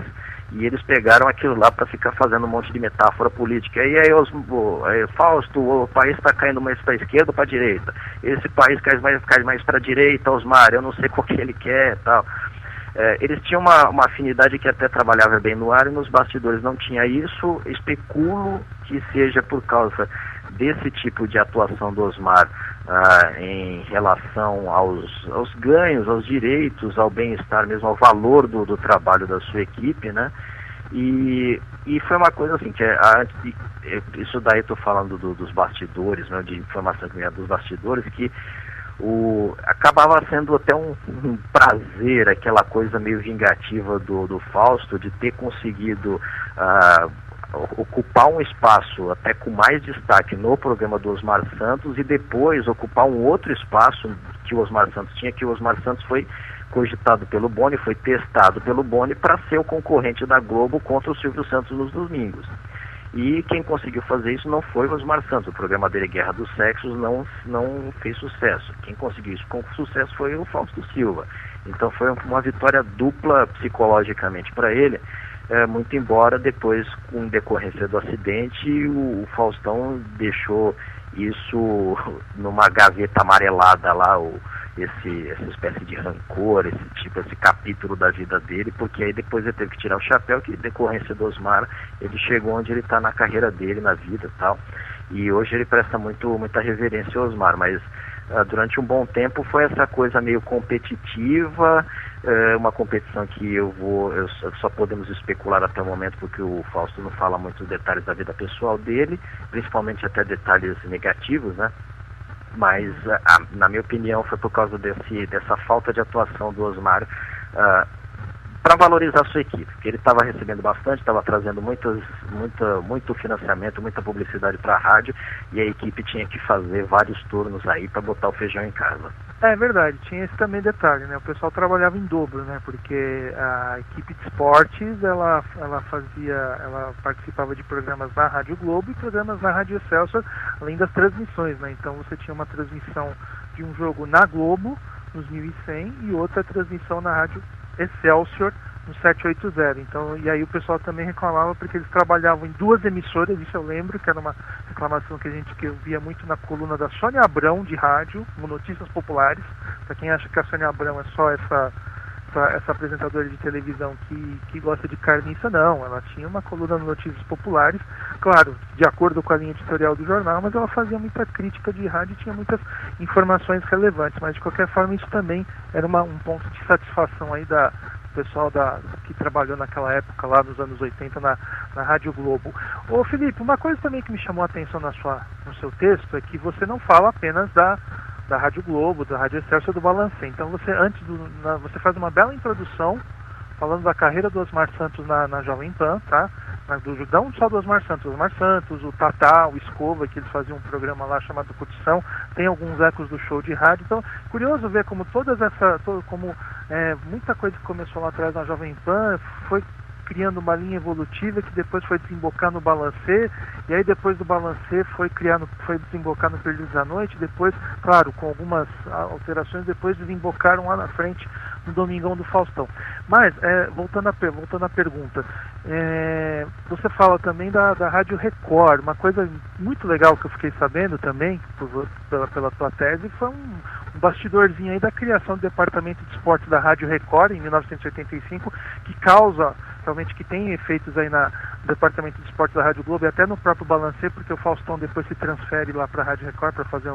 e eles pegaram aquilo lá para ficar fazendo um monte de metáfora política. E aí, Fausto, o país está caindo mais para a esquerda ou para a direita? Esse país cai mais para a direita, Osmar, eu não sei qual que ele quer e tal. Eles tinham uma afinidade que até trabalhava bem no ar, e nos bastidores não tinha isso. Especulo que seja por causa desse tipo de atuação do Osmar em relação aos ganhos, aos direitos, ao bem-estar mesmo, ao valor do trabalho da sua equipe, né? E foi uma coisa assim, que isso daí estou falando dos bastidores, né, de informação que vinha dos bastidores, que acabava sendo até um prazer, aquela coisa meio vingativa do Fausto, de ter conseguido ocupar um espaço até com mais destaque no programa do Osmar Santos, e depois ocupar um outro espaço que o Osmar Santos tinha, que o Osmar Santos foi cogitado pelo Boni, foi testado pelo Boni para ser o concorrente da Globo contra o Silvio Santos nos domingos. E quem conseguiu fazer isso não foi o Osmar Santos. O programa dele, Guerra dos Sexos, não fez sucesso. Quem conseguiu isso com sucesso foi o Fausto Silva. Então foi uma vitória dupla psicologicamente para ele, muito embora depois, com decorrência do acidente, o Faustão deixou isso numa gaveta amarelada lá, essa espécie de rancor, esse capítulo da vida dele, porque aí depois ele teve que tirar o chapéu, que decorrência do Osmar, ele chegou onde ele está na carreira dele, na vida e tal, e hoje ele presta muita reverência ao Osmar, mas durante um bom tempo foi essa coisa meio competitiva, uma competição que só podemos especular até o momento, porque o Fausto não fala muitos detalhes da vida pessoal dele, principalmente até detalhes negativos, né? Mas, na minha opinião, foi por causa dessa falta de atuação do Osmar para valorizar a sua equipe, porque ele estava recebendo bastante, estava trazendo muito financiamento, muita publicidade para a rádio, e a equipe tinha que fazer vários turnos aí para botar o feijão em casa. É verdade, tinha esse também detalhe, né? O pessoal trabalhava em dobro, né? Porque a equipe de esportes, ela participava de programas na Rádio Globo e programas na Rádio Excelsior, além das transmissões, né? Então você tinha uma transmissão de um jogo na Globo, nos 1100, e outra transmissão na Rádio Excelsior, no 780. Então, e aí o pessoal também reclamava porque eles trabalhavam em duas emissoras, isso eu lembro, que era uma reclamação que eu via muito na coluna da Sônia Abrão, de rádio, no Notícias Populares. Para quem acha que a Sônia Abrão é só essa apresentadora de televisão que gosta de carniça, não, ela tinha uma coluna no Notícias Populares, claro, de acordo com a linha editorial do jornal, mas ela fazia muita crítica de rádio e tinha muitas informações relevantes, mas de qualquer forma isso também era um ponto de satisfação aí do pessoal que trabalhou naquela época, lá nos anos 80, na Rádio Globo. Ô Felipe, uma coisa também que me chamou a atenção no seu texto é que você não fala apenas da Rádio Globo, da Rádio Excelsior, do Balancê. Então você você faz uma bela introdução falando da carreira do Osmar Santos na Jovem Pan, tá? Não só do Osmar Santos, o Tatá, o Escova, que eles faziam um programa lá chamado Curtição, tem alguns ecos do show de rádio. Então, curioso ver como muita coisa que começou lá atrás na Jovem Pan foi criando uma linha evolutiva que depois foi desembocar no Balancê, e aí depois do Balancê foi desembocar no Perdidos da Noite, depois, claro, com algumas alterações, depois desembocaram lá na frente no Domingão do Faustão. Mas, voltando à pergunta, você fala também da Rádio Record. Uma coisa muito legal que eu fiquei sabendo também, pela tua tese, foi um bastidorzinho aí da criação do Departamento de Esportes da Rádio Record, em 1985, que realmente que tem efeitos aí no Departamento de Esportes da Rádio Globo e até no próprio Balancê, porque o Faustão depois se transfere lá para a Rádio Record para fazer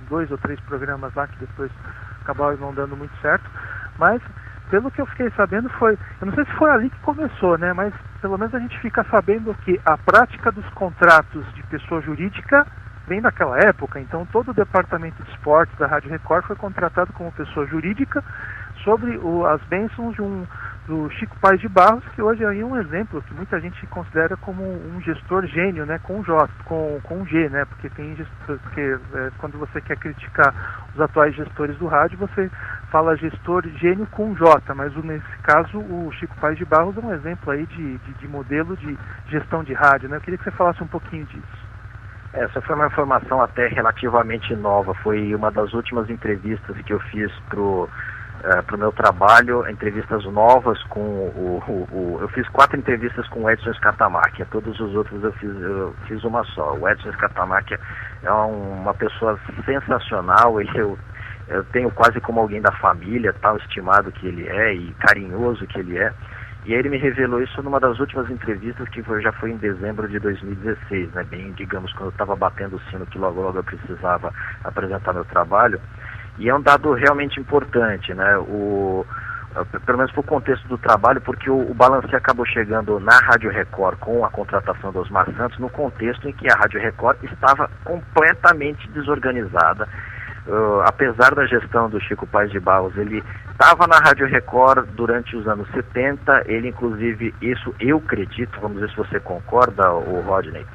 2 ou 3 programas lá que depois acabaram não dando muito certo. Mas, pelo que eu fiquei sabendo, eu não sei se foi ali que começou, né? Mas pelo menos a gente fica sabendo que a prática dos contratos de pessoa jurídica vem daquela época. Então todo o Departamento de Esportes da Rádio Record foi contratado como pessoa jurídica sobre as bênçãos do Chico Paes de Barros, que hoje é um exemplo que muita gente considera como um gestor gênio, né, com um G, né, porque quando você quer criticar os atuais gestores do rádio, você fala gestor gênio com J, mas nesse caso o Chico Paes de Barros é um exemplo aí de modelo de gestão de rádio, né? Eu queria que você falasse um pouquinho disso. Essa foi uma informação até relativamente nova, foi uma das últimas entrevistas que eu fiz pro meu trabalho, entrevistas novas eu fiz 4 entrevistas com o Edson Scatamarchi, todos os outros eu fiz uma só. O Edson Scatamarchi é uma pessoa sensacional, eu tenho quase como alguém da família, tal estimado que ele é e carinhoso que ele é. E aí ele me revelou isso numa das últimas entrevistas, que já foi em dezembro de 2016, né? Bem, digamos, quando eu estava batendo o sino que logo eu precisava apresentar meu trabalho. E é um dado realmente importante, né? Pelo menos para o contexto do trabalho, porque o Balancê acabou chegando na Rádio Record com a contratação do Osmar Santos, no contexto em que a Rádio Record estava completamente desorganizada. Apesar da gestão do Chico Paes de Barros, ele estava na Rádio Record durante os anos 70, ele inclusive, isso eu acredito, vamos ver se você concorda, o Rodney,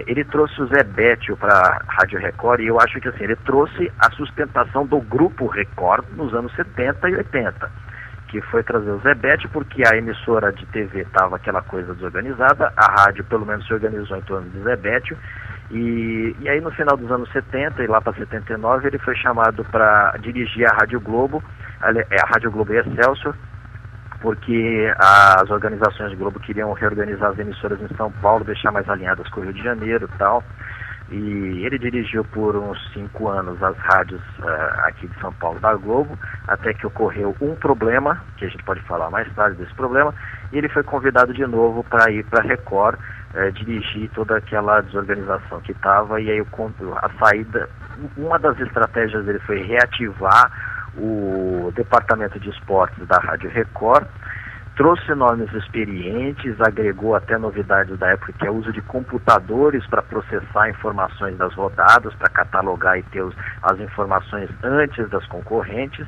ele trouxe o Zé Bétio para a Rádio Record, e eu acho que assim, ele trouxe a sustentação do Grupo Record nos anos 70 e 80, que foi trazer o Zé Bétio, porque a emissora de TV estava aquela coisa desorganizada, a rádio pelo menos se organizou em torno de Zé Bétio, e aí no final dos anos 70 e lá para 79 ele foi chamado para dirigir a Rádio Globo, a Rádio Globo e Excelsior, porque as organizações de Globo queriam reorganizar as emissoras em São Paulo, deixar mais alinhadas com o Rio de Janeiro e tal. e ele dirigiu por uns 5 anos as rádios aqui de São Paulo da Globo, até que ocorreu um problema, que a gente pode falar mais tarde desse problema, e ele foi convidado de novo para ir para a Record, dirigir toda aquela desorganização que estava, e aí a saída, uma das estratégias dele foi reativar o departamento de esportes da Rádio Record, trouxe nomes experientes, agregou até novidades da época, que é o uso de computadores para processar informações das rodadas, para catalogar e ter as informações antes das concorrentes,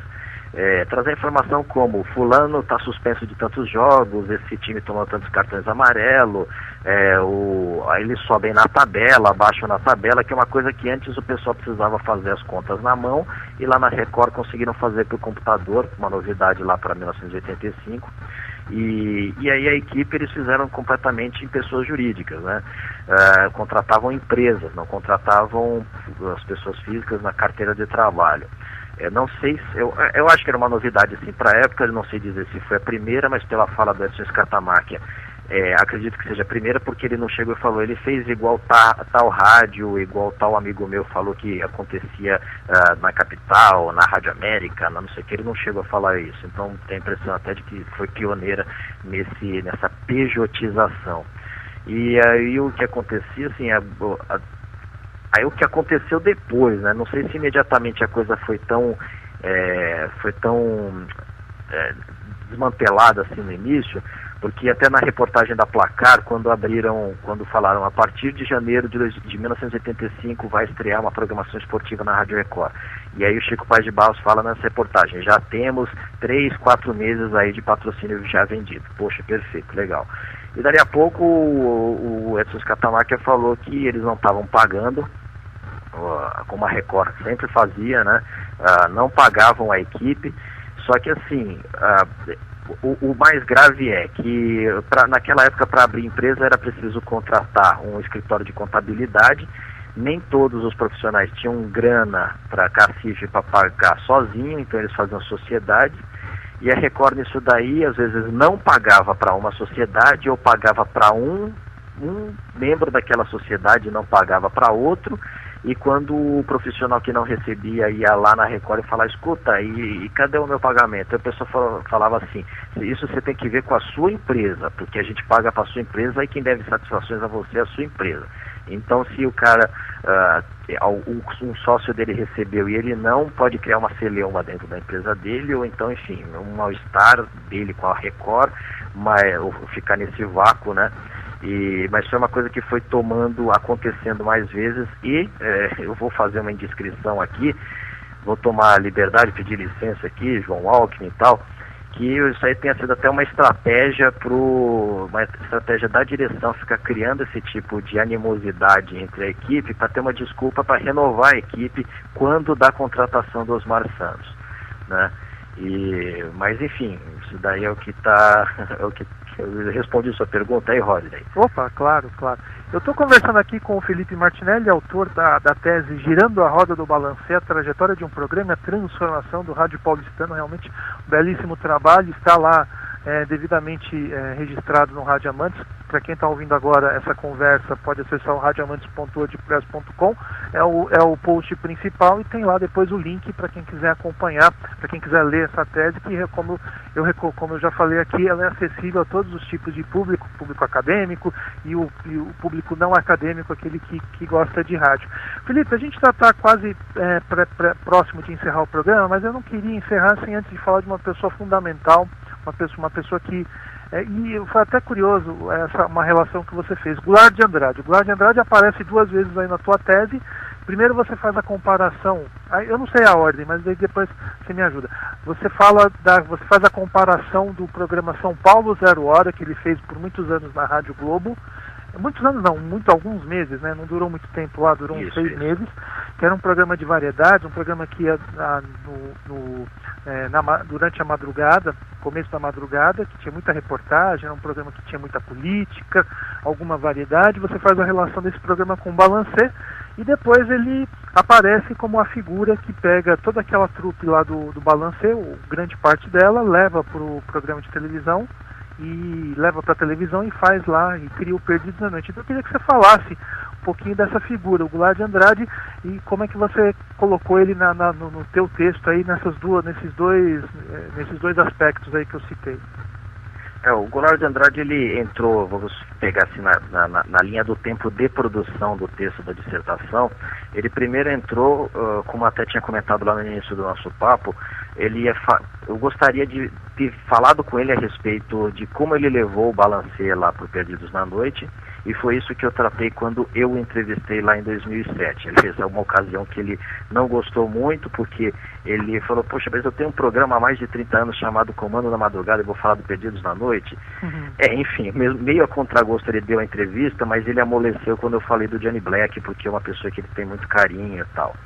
trazer informação como fulano está suspenso de tantos jogos, esse time tomou tantos cartões amarelos, aí eles sobem na tabela, abaixam na tabela, que é uma coisa que antes o pessoal precisava fazer as contas na mão, e lá na Record conseguiram fazer por computador, uma novidade lá para 1985. E aí a equipe eles fizeram completamente em pessoas jurídicas, né? Contratavam empresas, não contratavam as pessoas físicas na carteira de trabalho. Não sei se, eu acho que era uma novidade assim para a época, não sei dizer se foi a primeira, mas pela fala do Edson Scatamáquia, acredito que seja a primeira, porque ele não chegou e falou, ele fez igual tal rádio, igual tal amigo meu falou que acontecia na Capital, na Rádio América, não sei o que, ele não chegou a falar isso. Então tem a impressão até de que foi pioneira nessa pejotização. E aí o que acontecia, assim, aí o que aconteceu depois, né? Não sei se imediatamente a coisa foi tão desmantelada assim no início, porque até na reportagem da Placar, quando falaram a partir de janeiro de 1985 vai estrear uma programação esportiva na Rádio Record. E aí o Chico Paz de Barros fala nessa reportagem, já temos 3, 4 meses aí de patrocínio já vendido. Poxa, perfeito, legal. E dali a pouco o Edson Scatamáquia falou que eles não estavam pagando, como a Record sempre fazia, né? Não pagavam a equipe, só que assim, o mais grave é que naquela época para abrir empresa era preciso contratar um escritório de contabilidade, nem todos os profissionais tinham grana para cacife para pagar sozinho, então eles faziam sociedade, e a Record nisso daí às vezes não pagava para uma sociedade ou pagava para um membro daquela sociedade, não pagava para outro. E quando o profissional que não recebia ia lá na Record e falava, escuta, e cadê o meu pagamento? Aí a pessoa falava assim, isso você tem que ver com a sua empresa, porque a gente paga para a sua empresa e quem deve satisfações a você é a sua empresa. Então se o cara, um sócio dele recebeu e ele não, pode criar uma celeuma dentro da empresa dele, ou então, enfim, um mal-estar dele com a Record, ou ficar nesse vácuo, né? Mas foi uma coisa que foi acontecendo mais vezes, e eu vou fazer uma indiscrição aqui, vou tomar a liberdade, pedir licença aqui, João Alckmin e tal, que isso aí tenha sido até uma estratégia da direção ficar criando esse tipo de animosidade entre a equipe para ter uma desculpa para renovar a equipe quando da contratação do Osmar Santos, né? Mas enfim, isso daí é o que está... Eu respondi sua pergunta aí, Rodney. Opa, claro. Eu estou conversando aqui com o Felipe Martinelli, autor da tese Girando a Roda do Balancê, a trajetória de um programa, a transformação do rádio paulistano, realmente um belíssimo trabalho, está lá devidamente registrado no Rádio Amantes. Para quem está ouvindo agora essa conversa, pode acessar o radioamantes.wordpress.com, é o post principal, e tem lá depois o link para quem quiser acompanhar, para quem quiser ler essa tese, que como eu já falei aqui, ela é acessível a todos os tipos de público acadêmico e o público não acadêmico, aquele que gosta de rádio. Felipe, a gente está quase próximo de encerrar o programa, mas eu não queria encerrar sem antes de falar de uma pessoa fundamental, uma pessoa que... e foi até curioso uma relação que você fez. Goulart de Andrade. O Goulart de Andrade aparece 2 vezes aí na tua tese. Primeiro você faz a comparação, eu não sei a ordem, mas daí depois você me ajuda. Você faz a comparação do programa São Paulo 0 Hora, que ele fez por muitos anos na Rádio Globo. Muitos anos não, alguns meses, né? Não durou muito tempo lá, durou uns 6 meses, que era um programa de variedades, um programa que ia durante a madrugada, começo da madrugada, que tinha muita reportagem, era um programa que tinha muita política, alguma variedade. Você faz a relação desse programa com o Balancê, e depois ele aparece como a figura que pega toda aquela trupe lá do Balancê, grande parte dela, leva para o programa de televisão, e leva para a televisão e faz lá, e cria o Perdidos na Noite. Então eu queria que você falasse um pouquinho dessa figura, o Goulart de Andrade, e como é que você colocou ele no teu texto aí, nesses dois aspectos aí que eu citei. O Goulart de Andrade, ele entrou, vamos pegar assim na linha do tempo de produção do texto da dissertação. Ele primeiro entrou, como até tinha comentado lá no início do nosso papo, eu gostaria de ter falado com ele a respeito de como ele levou o Balancê lá para o Perdidos na Noite, e foi isso que eu tratei quando eu o entrevistei lá em 2007. Ele fez uma ocasião que ele não gostou muito, porque ele falou, poxa, mas eu tenho um programa há mais de 30 anos chamado Comando da Madrugada e vou falar do Perdidos na Noite. Uhum. Enfim, meio a contragosto ele deu a entrevista, mas ele amoleceu quando eu falei do Johnny Black, porque é uma pessoa que ele tem muito carinho e tal.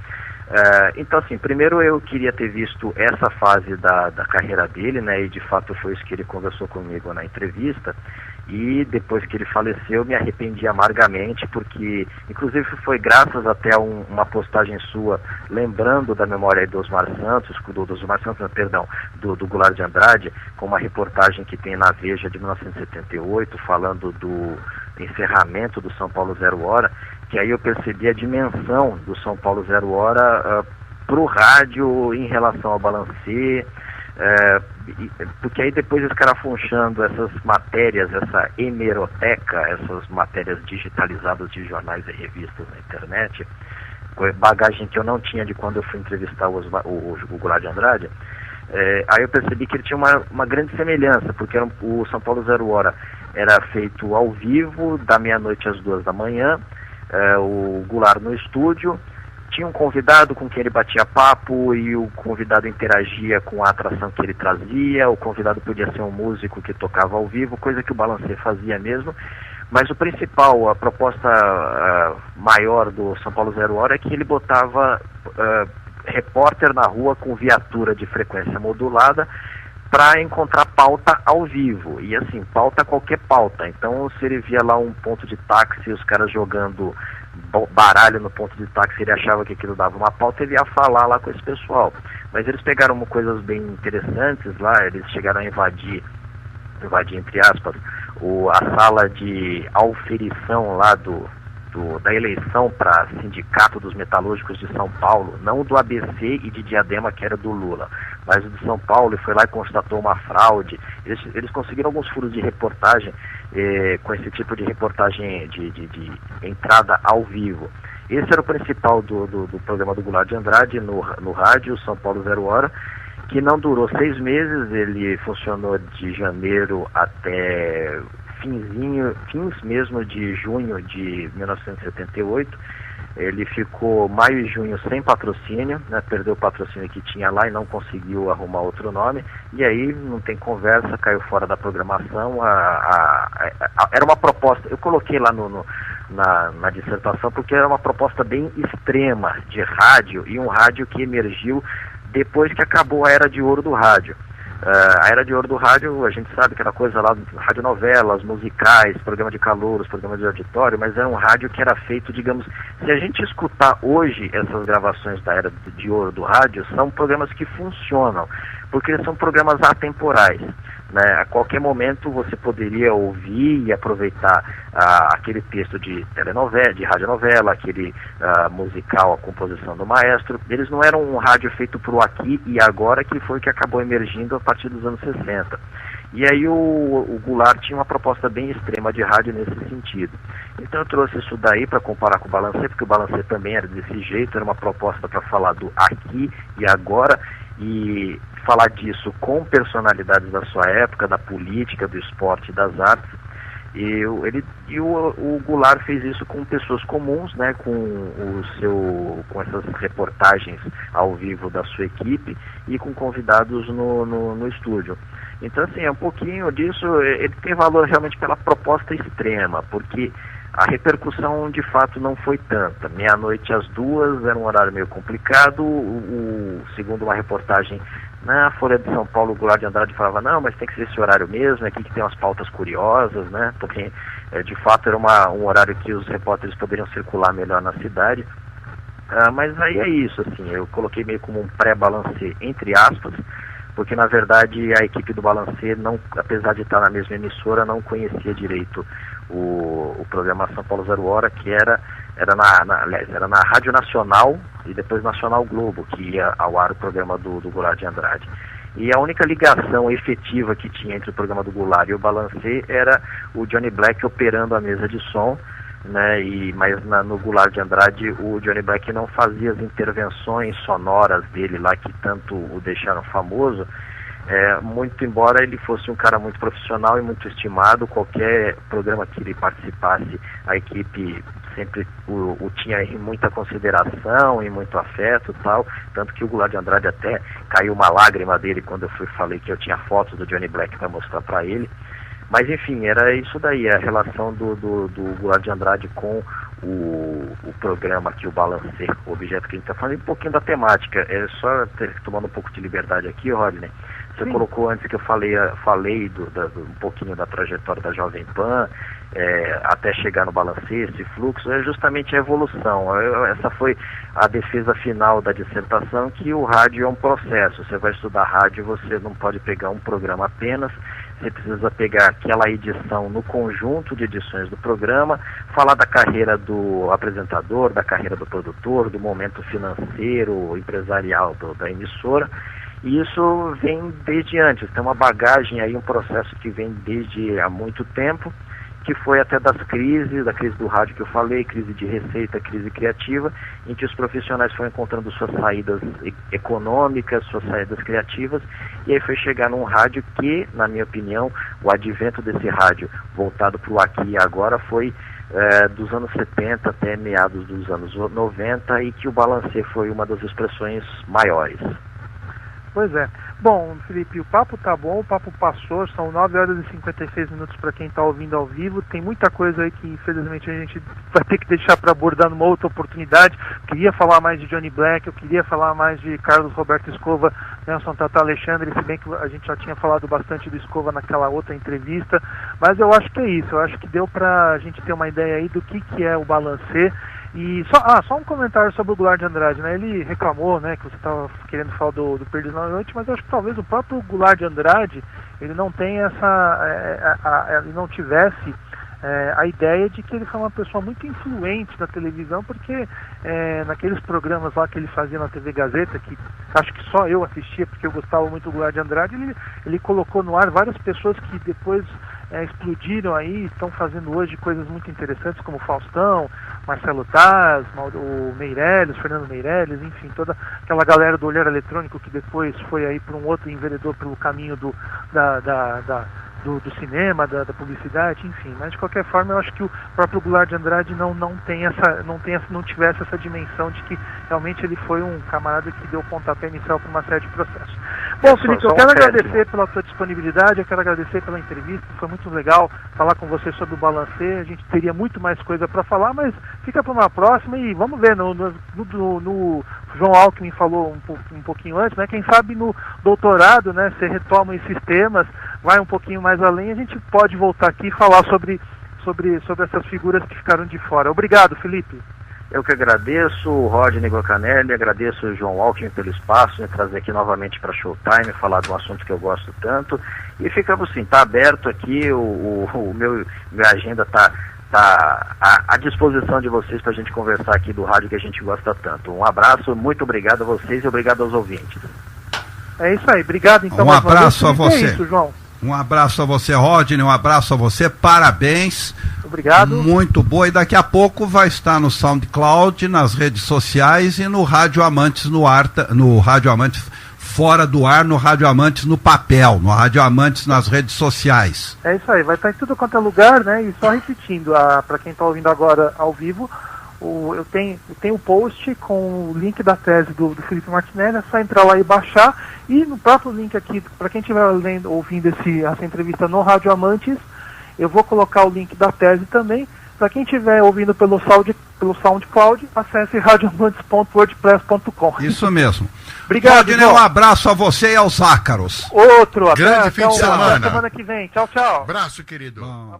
Então, assim, primeiro eu queria ter visto essa fase da carreira dele, né, e de fato foi isso que ele conversou comigo na entrevista, e depois que ele faleceu eu me arrependi amargamente, porque inclusive foi graças até a uma postagem sua lembrando da memória do Osmar Santos, do Goulart de Andrade, com uma reportagem que tem na Veja de 1978, falando do encerramento do São Paulo Zero Hora, que aí eu percebi a dimensão do São Paulo Zero Hora para o rádio em relação ao Balancê, porque aí depois escarafunchando essas matérias, essa hemeroteca, essas matérias digitalizadas de jornais e revistas na internet, bagagem que eu não tinha de quando eu fui entrevistar o Goulart de Andrade, aí eu percebi que ele tinha uma grande semelhança, porque o São Paulo Zero Hora era feito ao vivo, da meia-noite às 2 da manhã, o Goulart no estúdio, tinha um convidado com quem ele batia papo e o convidado interagia com a atração que ele trazia, o convidado podia ser um músico que tocava ao vivo, coisa que o Balancê fazia mesmo, mas o principal, a proposta maior do São Paulo Zero Hora é que ele botava repórter na rua com viatura de frequência modulada para encontrar pauta ao vivo, e assim, qualquer pauta. Então, se ele via lá um ponto de táxi, os caras jogando baralho no ponto de táxi, ele achava que aquilo dava uma pauta, ele ia falar lá com esse pessoal. Mas eles pegaram coisas bem interessantes lá, eles chegaram a invadir entre aspas, a sala de auferição lá da eleição para Sindicato dos Metalúrgicos de São Paulo, não do ABC e de Diadema, que era do Lula, mas o de São Paulo, e foi lá e constatou uma fraude. Eles conseguiram alguns furos de reportagem com esse tipo de reportagem de entrada ao vivo. Esse era o principal do programa do Goulart de Andrade no rádio, São Paulo Zero Hora, que não durou 6 meses, ele funcionou de janeiro até fins mesmo de junho de 1978. Ele ficou maio e junho sem patrocínio, né, perdeu o patrocínio que tinha lá e não conseguiu arrumar outro nome, e aí não tem conversa, caiu fora da programação. Era uma proposta, eu coloquei lá na dissertação, porque era uma proposta bem extrema de rádio, e um rádio que emergiu depois que acabou a era de ouro do rádio. A era de ouro do rádio, a gente sabe que era coisa lá, radionovelas, musicais, programa de calouros, programa de auditório, mas era um rádio que era feito, digamos, se a gente escutar hoje essas gravações da era de ouro do rádio, são programas que funcionam, porque são programas atemporais, né? A qualquer momento você poderia ouvir e aproveitar aquele texto de telenovela, de radionovela, aquele musical, a composição do maestro. Eles não eram um rádio feito para o aqui e agora, que foi que acabou emergindo a partir dos anos 60. E aí o Goulart tinha uma proposta bem extrema de rádio nesse sentido. Então eu trouxe isso daí para comparar com o Balancê, porque o Balancê também era desse jeito, era uma proposta para falar do aqui e agora, e falar disso com personalidades da sua época, da política, do esporte e das artes. O Goulart fez isso com pessoas comuns, né, com essas reportagens ao vivo da sua equipe e com convidados no estúdio. Então, assim, um pouquinho disso, ele tem valor realmente pela proposta extrema, porque a repercussão de fato não foi tanta. Meia-noite às 2 era um horário meio complicado. Segundo uma reportagem na Folha de São Paulo, o Goulart de Andrade falava, não, mas tem que ser esse horário mesmo, é aqui que tem umas pautas curiosas, né? Porque de fato era um horário que os repórteres poderiam circular melhor na cidade. Mas aí é isso, assim, eu coloquei meio como um pré-Balancê, entre aspas, porque na verdade a equipe do Balancê, apesar de estar na mesma emissora, não conhecia direito o programa São Paulo 0 Hora, que era na Rádio Nacional e depois Nacional Globo, que ia ao ar o programa do Goulart de Andrade. E a única ligação efetiva que tinha entre o programa do Goulart e o Balancê era o Johnny Black operando a mesa de som, né? Mas no Goulart de Andrade o Johnny Black não fazia as intervenções sonoras dele lá que tanto o deixaram famoso, muito embora ele fosse um cara muito profissional e muito estimado. Qualquer programa que ele participasse, a equipe sempre o tinha em muita consideração e muito afeto e tal, tanto que o Goulart de Andrade até caiu uma lágrima dele quando eu falei que eu tinha fotos do Johnny Black para mostrar para ele. Mas enfim, era isso daí, a relação do Goulart de Andrade com o programa aqui, o Balancê, o objeto que a gente está falando, e um pouquinho da temática. Só tomando um pouco de liberdade aqui, Rodney. Você Sim. colocou antes que eu falei um pouquinho da trajetória da Jovem Pan, até chegar no Balancê, esse fluxo, é justamente a evolução. Essa foi a defesa final da dissertação, que o rádio é um processo. Você vai estudar rádio, você não pode pegar um programa apenas, você precisa pegar aquela edição no conjunto de edições do programa, falar da carreira do apresentador, da carreira do produtor, do momento financeiro, empresarial da emissora. E isso vem desde antes, tem uma bagagem aí, um processo que vem desde há muito tempo, que foi até da crise do rádio que eu falei, crise de receita, crise criativa, em que os profissionais foram encontrando suas saídas econômicas, suas saídas criativas, e aí foi chegar num rádio que, na minha opinião, o advento desse rádio voltado para o aqui e agora foi dos anos 70 até meados dos anos 90, e que o Balancê foi uma das expressões maiores. Pois é. Bom, Felipe, o papo tá bom, o papo passou, são 9 horas e 56 minutos para quem está ouvindo ao vivo. Tem muita coisa aí que infelizmente a gente vai ter que deixar para abordar numa outra oportunidade. Eu queria falar mais de Johnny Black, eu queria falar mais de Carlos Roberto Escova, Nelson Tata Alexandre, se bem que a gente já tinha falado bastante do Escova naquela outra entrevista, mas eu acho que é isso, eu acho que deu para a gente ter uma ideia aí do que é o Balancê. E só um comentário sobre o Goulart de Andrade, né? Ele reclamou, né, que você estava querendo falar do Perdido na Noite, mas eu acho que talvez o próprio Goulart de Andrade ele não tenha ele não tivesse a ideia de que ele foi uma pessoa muito influente na televisão, porque naqueles programas lá que ele fazia na TV Gazeta, que acho que só eu assistia porque eu gostava muito do Goulart de Andrade, ele colocou no ar várias pessoas que depois explodiram aí, estão fazendo hoje coisas muito interessantes, como Faustão, Marcelo Taz, o Meirelles, Fernando Meirelles, enfim, toda aquela galera do Olhar Eletrônico que depois foi aí para um outro enveredor pelo caminho do cinema, da publicidade, enfim. Mas de qualquer forma eu acho que o próprio Goulart de Andrade não tivesse essa dimensão de que realmente ele foi um camarada que deu pontapé inicial para uma série de processos. Bom, Felipe, eu quero agradecer pela sua disponibilidade, eu quero agradecer pela entrevista, foi muito legal falar com você sobre o Balancê, a gente teria muito mais coisa para falar, mas fica para uma próxima e vamos ver, no João Alckmin falou um pouquinho antes, né, quem sabe no doutorado, né, você retoma esses temas, vai um pouquinho mais além, a gente pode voltar aqui e falar sobre essas figuras que ficaram de fora. Obrigado, Felipe. Eu que agradeço o Rodney Brocanelli, agradeço o João Alckmin pelo espaço, trazer aqui novamente para Showtime, falar de um assunto que eu gosto tanto. E ficamos assim, está aberto aqui, minha agenda está à disposição de vocês para a gente conversar aqui do rádio que a gente gosta tanto. Um abraço, muito obrigado a vocês e obrigado aos ouvintes. É isso aí, obrigado então. Um abraço a você. É isso, João. Um abraço a você, Rodney, um abraço a você, parabéns. Obrigado. Muito boa, e daqui a pouco vai estar no SoundCloud, nas redes sociais e no Rádio Amantes no ar, no Rádio Amantes fora do ar, no Rádio Amantes no papel, no Rádio Amantes nas redes sociais. É isso aí, vai estar em tudo quanto é lugar, né? E só repetindo, para quem está ouvindo agora ao vivo, eu tenho o post com o link da tese do Felipe Martinelli, é só entrar lá e baixar, e no próprio link aqui, para quem estiver ouvindo essa entrevista no Rádio Amantes, eu vou colocar o link da tese também. Para quem estiver ouvindo pelo SoundCloud, acesse radioamantes.wordpress.com. Isso mesmo. Obrigado, Rodney, um abraço a você e aos ácaros. Outro, grande fim de semana. Até semana que vem. Tchau, tchau. Abraço, querido. Bom.